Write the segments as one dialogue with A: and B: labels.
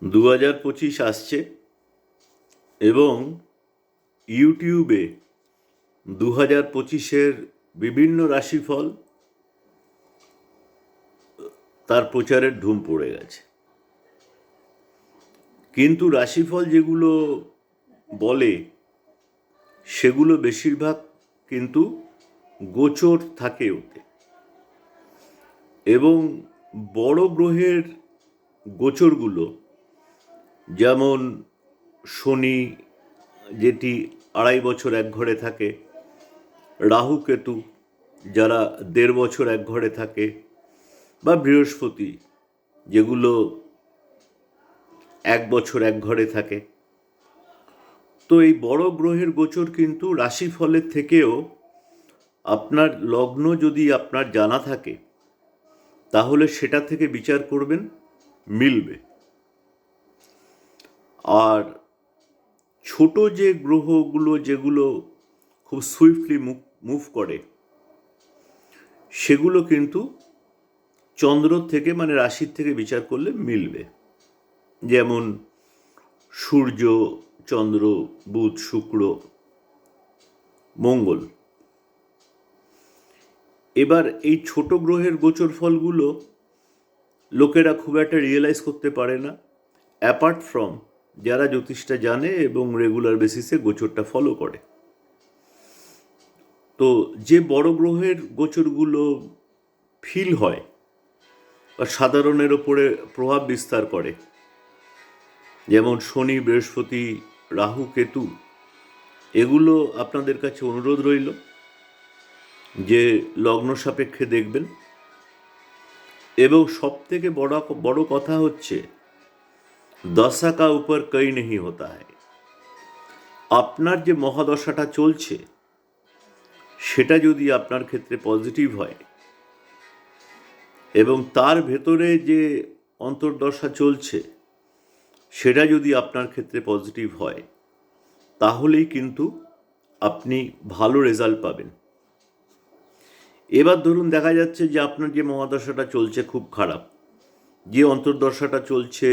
A: 2025 আসছে এবং ইউটিউবে 2025-এর বিভিন্ন রাশিফল তার প্রচারের ধুম পড়ে গেছে। কিন্তু রাশিফল যেগুলো বলে সেগুলো বেশিরভাগ কিন্তু গোচর থাকে ওতে, এবং বড় গ্রহের গোচরগুলো, যেমন শনি যেটি 2.5 বছর এক ঘরে থাকে, রাহু কেতু যারা 1.5 বছর এক ঘরে থাকে, বা বৃহস্পতি যেগুলো 1 বছর এক ঘরে থাকে। তো এই বড় গ্রহের গোচর কিন্তু রাশিফলের থেকেও আপনার লগ্ন যদি আপনার জানা থাকে তাহলে সেটা থেকে বিচার করবেন, মিলবে। আর ছোট যে গ্রহগুলো যেগুলো খুব সুইফটলি মুভ করে সেগুলো কিন্তু চন্দ্র থেকে মানে রাশির থেকে বিচার করলে মিলবে, যেমন সূর্য, চন্দ্র, বুধ, শুক্র, মঙ্গল। এবার এই ছোট গ্রহের গোচর ফলগুলো লোকেরা খুব একটা রিয়েলাইজ করতে পারে না, অ্যাপার্ট ফ্রম যারা জ্যোতিষটা জানে এবং রেগুলার বেসিসে গোচরটা ফলো করে। তো যে বড় গ্রহের গোচরগুলো ফিল হয় বা সাধারণের ওপরে প্রভাব বিস্তার করে, যেমন শনি, বৃহস্পতি, রাহু, কেতু, এগুলো আপনাদের কাছে অনুরোধ রইল যে লগ্ন সাপেক্ষে দেখবেন। এবং সব থেকে বড় কথা হচ্ছে, দশা কা উপর কই নেই হতা হ্যায়। আপনার যে মহাদশাটা চলছে সেটা যদি আপনার ক্ষেত্রে পজিটিভ হয় এবং তার ভেতরে যে অন্তর্দশা চলছে সেটা যদি আপনার ক্ষেত্রে পজিটিভ হয় তাহলেই কিন্তু আপনি ভালো রেজাল্ট পাবেন। এবার ধরুন দেখা যাচ্ছে যে আপনার যে মহাদশাটা চলছে খুব খারাপ, যে অন্তর্দশাটা চলছে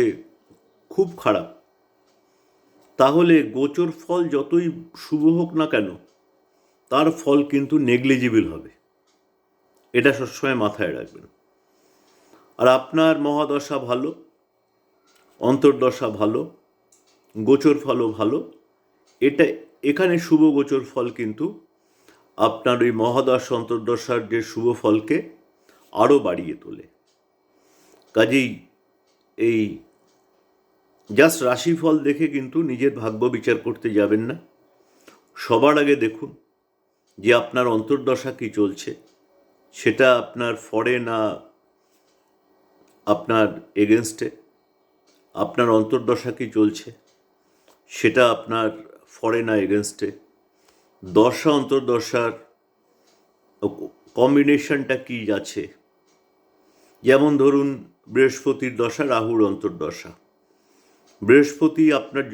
A: খুব খারাপ, তাহলে গোচর ফল যতই শুভ হোক না কেন তার ফল কিন্তু নেগলিজিবল হবে, এটা সবসময় মাথায় রাখবেন। আর আপনার মহাদশা ভালো, অন্তর্দশা ভালো, গোচর ফলও ভালো, এখানে শুভ গোচর ফল কিন্তু আপনার ওই মহাদশা অন্তর্দশার যে শুভ ফলকে আরও বাড়িয়ে তোলে। কাজেই এই জাস্ট রাশিফল দেখে কিন্তু নিজের ভাগ্য বিচার করতে যাবেন না। সবার আগে দেখুন যে আপনার অন্তর্দশা কী চলছে, সেটা আপনার ফরে না আপনার এগেনস্টে। আপনার অন্তর্দশা কী চলছে সেটা আপনার ফরে না এগেনস্টে। দশা অন্তর্দশার কম্বিনেশনটা কী আছে, যেমন ধরুন বৃহস্পতির দশা, রাহুর অন্তর্দশা। বৃহস্পতি আপনার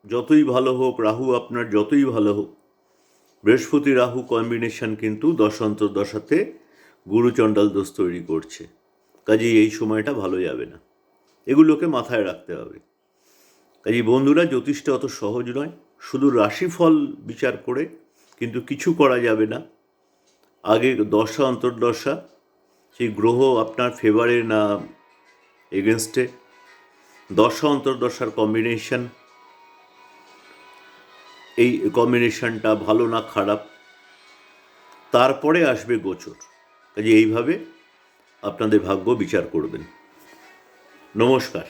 A: যতই ভালো হোক, রাহু আপনার যতই ভালো হোক, বৃহস্পতি রাহু কম্বিনেশন কিন্তু দশা অন্তর্দশাতে গুরুচণ্ডাল দোষ তৈরি করছে। কাজেই এই সময়টা ভালো যাবে না, এগুলোকে মাথায় রাখতে হবে। কাজেই বন্ধুরা, জ্যোতিষটা অত সহজ নয়, শুধু রাশিফল বিচার করে কিন্তু কিছু করা যাবে না। আগে দশা অন্তর্দশা, সেই গ্রহ আপনার ফেভারে না এগেনস্টে, দশা অন্তর্দশার কম্বিনেশন, এই কম্বিনেশনটা ভালো না খারাপ, তারপরে আসবে গোচর। কাজে এইভাবে আপনাদের ভাগ্য বিচার করবেন। নমস্কার।